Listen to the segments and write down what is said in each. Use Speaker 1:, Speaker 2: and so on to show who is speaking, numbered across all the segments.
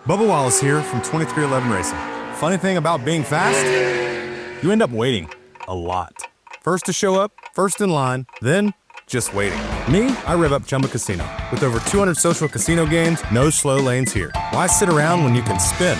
Speaker 1: Bubba Wallace here from 2311 Racing. Funny thing about being fast, you end up waiting a lot. First to show up, first in line, then just waiting. Me, I rev up Chumba Casino. With over 200 social casino games, no slow lanes here. Why sit around when you can spin?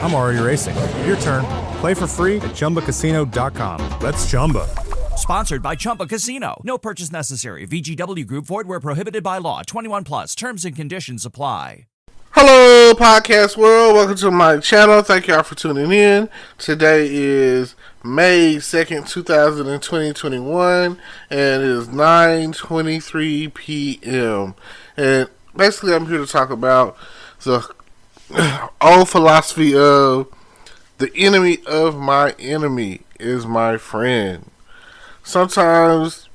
Speaker 1: I'm already racing. Your turn. Play for free at ChumbaCasino.com. Let's Chumba.
Speaker 2: Sponsored by Chumba Casino. No purchase necessary. VGW Group. Void where prohibited by law. 21 plus. Terms and conditions apply.
Speaker 3: Hello, podcast world. Welcome to my channel. Thank y'all for tuning in. Today is May 2nd, 2021, and it is 9:23 p.m. And basically, I'm here to talk about the old philosophy of the enemy of my enemy is my friend. Sometimes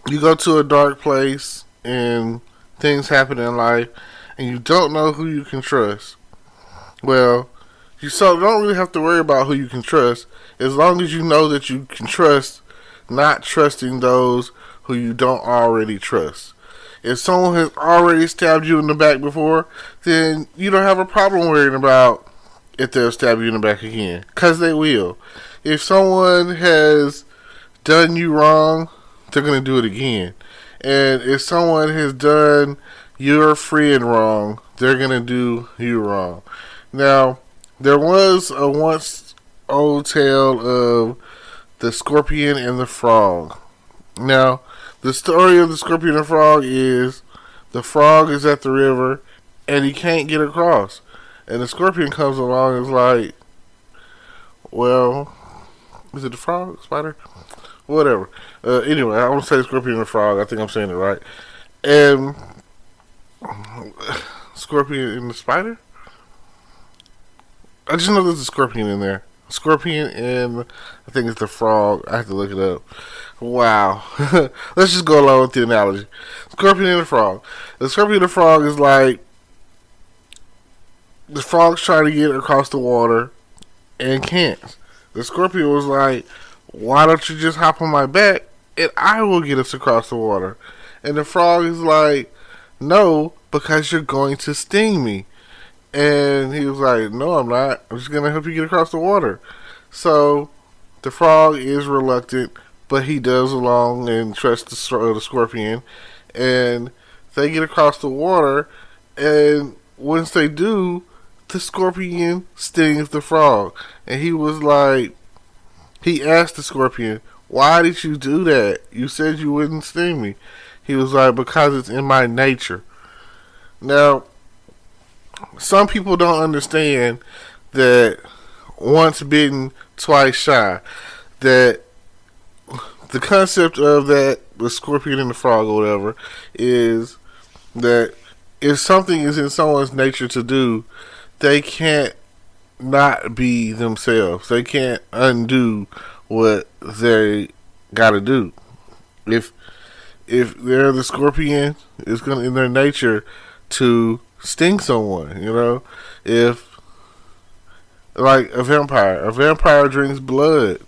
Speaker 3: you go to a dark place and things happen in life and you don't know who you can trust. Well, you don't really have to worry about who you can trust as long as you know that you can trust, not trusting those who you don't already trust. If someone has already stabbed you in the back before, then you don't have a problem worrying about if they'll stab you in the back again, because they will. If someone has done you wrong, they're going to do it again. And if someone has done your friend wrong, they're going to do you wrong. Now, there was a once old tale of the scorpion and the frog. Now, the story of the scorpion and frog is the frog is at the river and he can't get across. And the scorpion comes along and is like, well, is it the frog? Spider? Whatever. Anyway, I want to say scorpion and frog. I think I'm saying it right. And scorpion and the spider? I just know there's a scorpion in there. Scorpion and I think it's the frog. I have to look it up. Wow. Let's just go along with the analogy. Scorpion and the frog. The scorpion and the frog is like the frog's trying to get across the water and can't. The scorpion was like, why don't you just hop on my back and I will get us across the water? And the frog is like, no, because you're going to sting me. And he was like, no, I'm not. I'm just going to help you get across the water. So the frog is reluctant, but he does along and trusts the scorpion. And they get across the water. And once they do, the scorpion stings the frog. And he was like, he asked the scorpion, why did you do that? You said you wouldn't sting me. He was like, because it's in my nature. Now, some people don't understand that once bitten, twice shy. That the concept of that, the scorpion and the frog or whatever, is that if something is in someone's nature to do, they can't not be themselves. They can't undo what they gotta do. If they're the scorpion, it's gonna in their nature to sting someone, you know. If like a vampire drinks blood.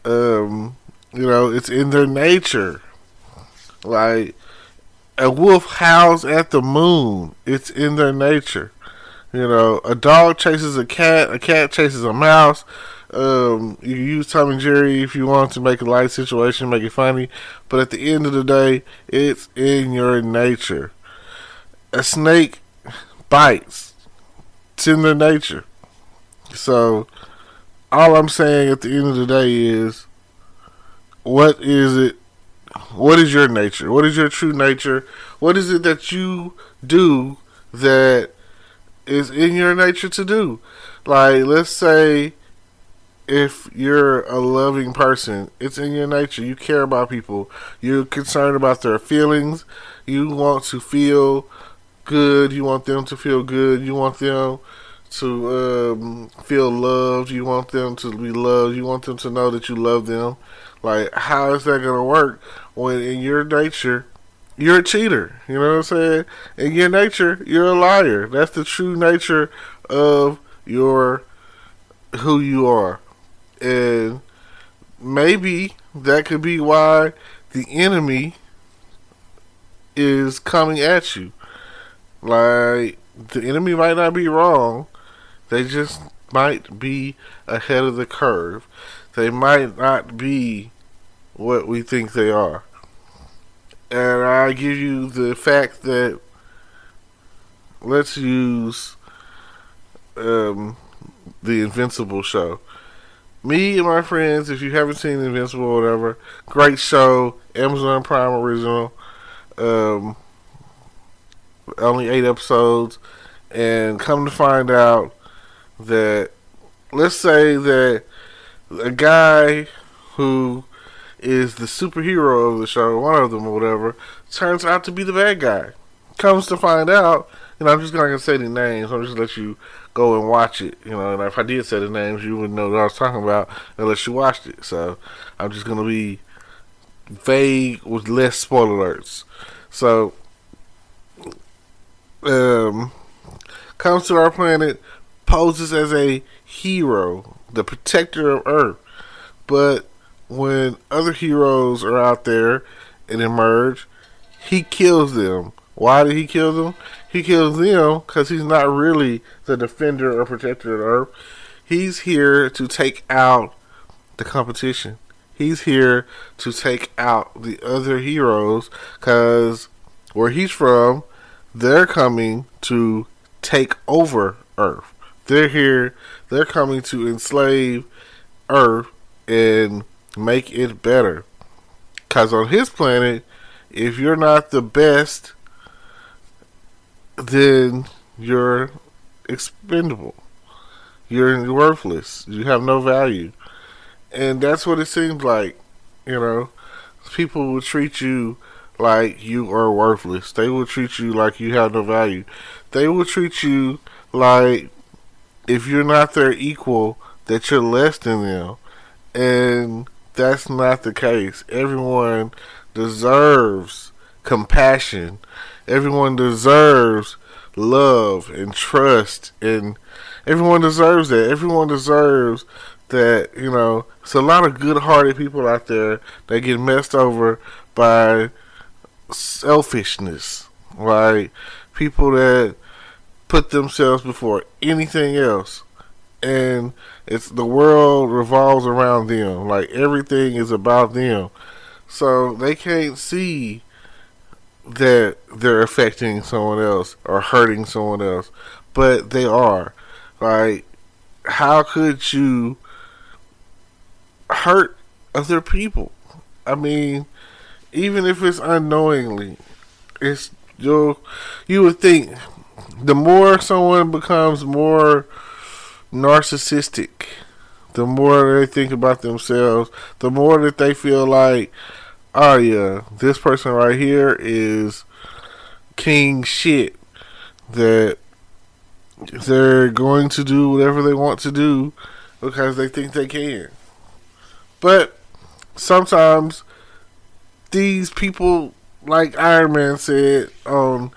Speaker 3: You know, it's in their nature. Like a wolf howls at the moon. It's in their nature. You know, a dog chases a cat chases a mouse. You use Tom and Jerry if you want to make a light situation, make it funny. But at the end of the day, it's in your nature. A snake bites. It's in their nature. So, all I'm saying at the end of the day is, what is it? What is your nature? What is your true nature? What is it that you do that is in your nature to do? Like, let's say if you're a loving person, it's in your nature. You care about people. You're concerned about their feelings. You want to feel good. You want them to feel good. You want them to feel loved. You want them to be loved. You want them to know that you love them. Like, how is that going to work when in your nature you're a cheater? You know what I'm saying? In your nature, you're a liar. That's the true nature of your who you are. And maybe that could be why the enemy is coming at you. Like, the enemy might not be wrong. They just might be ahead of the curve. They might not be what we think they are. And I give you the fact that, let's use the Invincible show. Me and my friends, if you haven't seen Invincible or whatever, great show, Amazon Prime original, only 8 episodes, and come to find out that, let's say that a guy who is the superhero of the show, one of them or whatever, turns out to be the bad guy. Comes to find out, I'm just not going to say the names, I'm just going to let you go and watch it, and if I did say the names, you wouldn't know what I was talking about unless you watched it, so I'm just going to be vague with less spoiler alerts. So, comes to our planet, poses as a hero, the protector of Earth, but when other heroes are out there and emerge, he kills them. Why did he kill them? He kills them because he's not really the defender or protector of Earth. He's here to take out the competition. He's here to take out the other heroes because where he's from, they're coming to take over Earth. They're here, they're coming to enslave Earth and make it better. Because on his planet, if you're not the best, then you're expendable. You're worthless. You have no value. And that's what it seems like. People will treat you like you are worthless. They will treat you like you have no value. They will treat you like if you're not their equal, that you're less than them. And that's not the case. Everyone deserves compassion. Everyone deserves love and trust, and everyone deserves that. Everyone deserves that. It's a lot of good-hearted people out there that get messed over by selfishness, like people that put themselves before anything else, and it's the world revolves around them. Like everything is about them, so they can't see that they're affecting someone else or hurting someone else, but they are. Like, how could you hurt other people? I mean, even if it's unknowingly, you would think the more someone becomes more narcissistic, the more they think about themselves, the more that they feel like, oh yeah, this person right here is king shit, that they're going to do whatever they want to do because they think they can. But sometimes these people, like Iron Man said on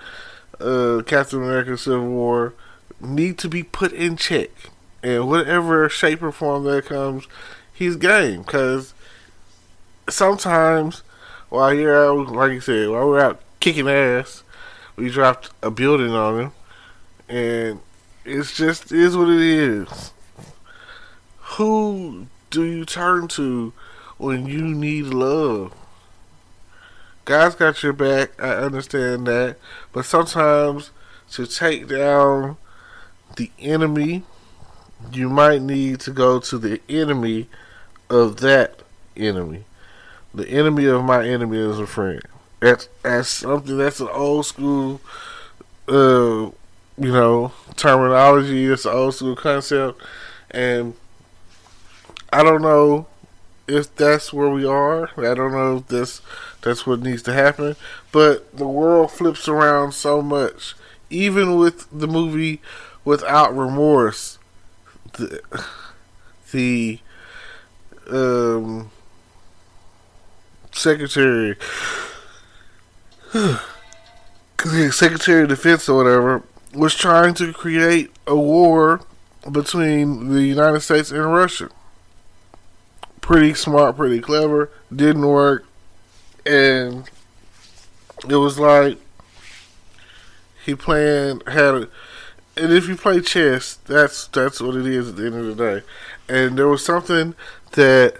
Speaker 3: Captain America Civil War, need to be put in check. And whatever shape or form that comes, he's game. Because sometimes, while you're out, like you said, while we're out kicking ass, we dropped a building on him, and it's just is what it is. Who do you turn to when you need love? God's got your back, I understand that, but sometimes to take down the enemy, you might need to go to the enemy of that enemy. The enemy of my enemy is a friend. That's something. That's an old school, terminology. It's an old school concept, and I don't know if that's where we are. I don't know if that's what needs to happen. But the world flips around so much, even with the movie Without Remorse. The Secretary of Defense or whatever was trying to create a war between the United States and Russia. Pretty smart, pretty clever. Didn't work. And it was like he And if you play chess, that's what it is at the end of the day. And there was something that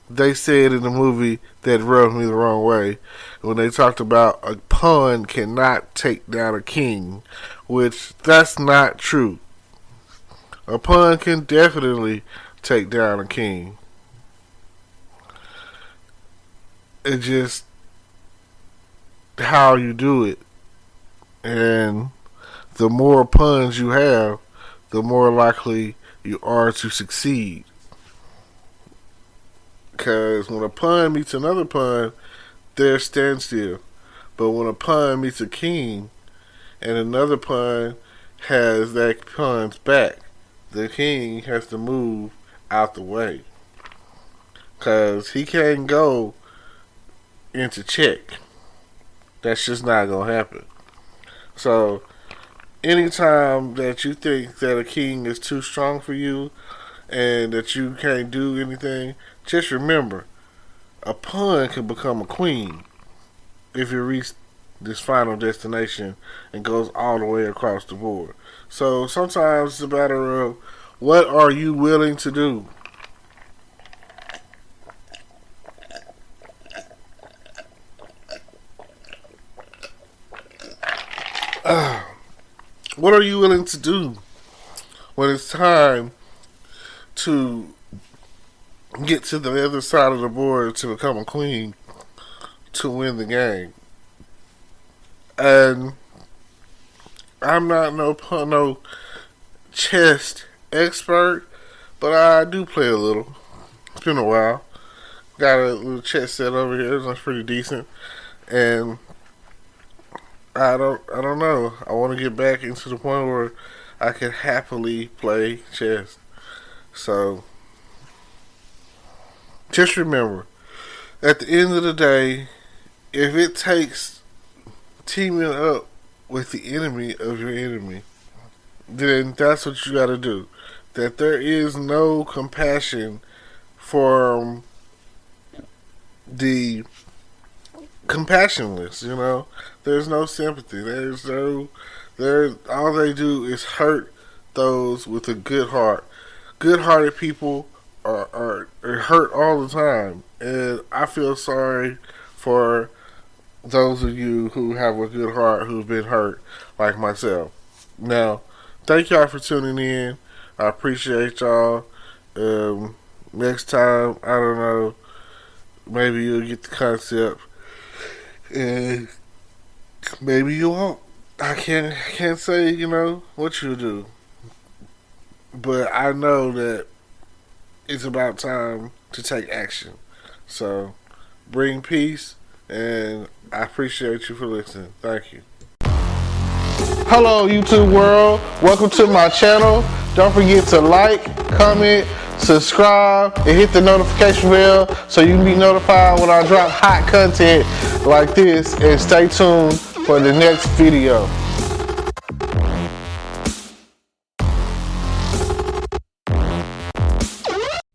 Speaker 3: they said in the movie that rubbed me the wrong way when they talked about a pawn cannot take down a king, which that's not true. A pawn can definitely take down a king. It's just how you do it. And the more pawns you have, the more likely you are to succeed. Because when a pawn meets another pawn, they're standstill. But when a pawn meets a king and another pawn has that pawn's back, the king has to move out the way. Because he can't go into check. That's just not going to happen. So, anytime that you think that a king is too strong for you and that you can't do anything, just remember, a pawn can become a queen if you reach this final destination and goes all the way across the board. So sometimes it's a matter of what are you willing to do. What are you willing to do when it's time to get to the other side of the board to become a queen to win the game? And I'm not no chess expert, but I do play a little. It's been a while. Got a little chess set over here. That's pretty decent. And I don't know. I want to get back into the point where I can happily play chess. So just remember, at the end of the day, if it takes teaming up with the enemy of your enemy, then that's what you got to do. That there is no compassion from the compassionless, you know. There's no sympathy. All they do is hurt those with a good heart. Good-hearted people are hurt all the time, and I feel sorry for those of you who have a good heart who've been hurt, like myself. Now, thank y'all for tuning in. I appreciate y'all. Next time, I don't know, maybe you'll get the concept, and maybe you won't. I can't say, what you'll do. But I know that it's about time to take action. So, bring peace, and I appreciate you for listening. Thank you. Hello, YouTube world. Welcome to my channel. Don't forget to like, comment, subscribe, and hit the notification bell so you can be notified when I drop hot content like this. And stay tuned for the next video.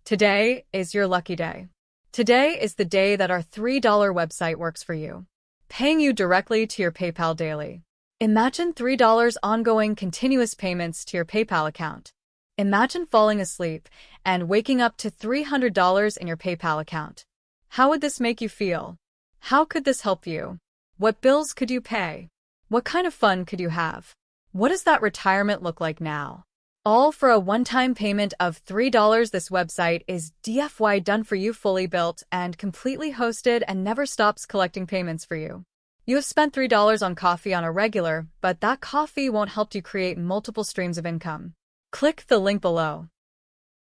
Speaker 4: Today is your lucky day. Today is the day that our $3 website works for you, paying you directly to your PayPal daily. Imagine $3 ongoing continuous payments to your PayPal account. Imagine falling asleep and waking up to $300 in your PayPal account. How would this make you feel? How could this help you? What bills could you pay? What kind of fun could you have? What does that retirement look like now? All for a one-time payment of $3. This website is DFY done for you, fully built and completely hosted, and never stops collecting payments for you. You have spent $3 on coffee on a regular, but that coffee won't help you create multiple streams of income. Click the link below.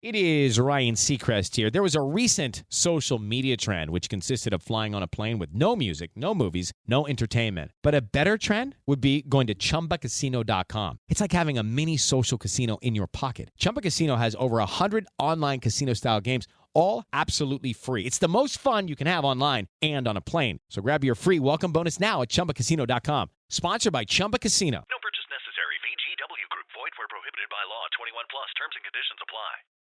Speaker 5: It is Ryan Seacrest here. There was a recent social media trend which consisted of flying on a plane with no music, no movies, no entertainment. But a better trend would be going to ChumbaCasino.com. It's like having a mini social casino in your pocket. Chumba Casino has over 100 online casino-style games, all absolutely free. It's the most fun you can have online and on a plane. So grab your free welcome bonus now at ChumbaCasino.com. Sponsored by Chumba Casino.
Speaker 6: No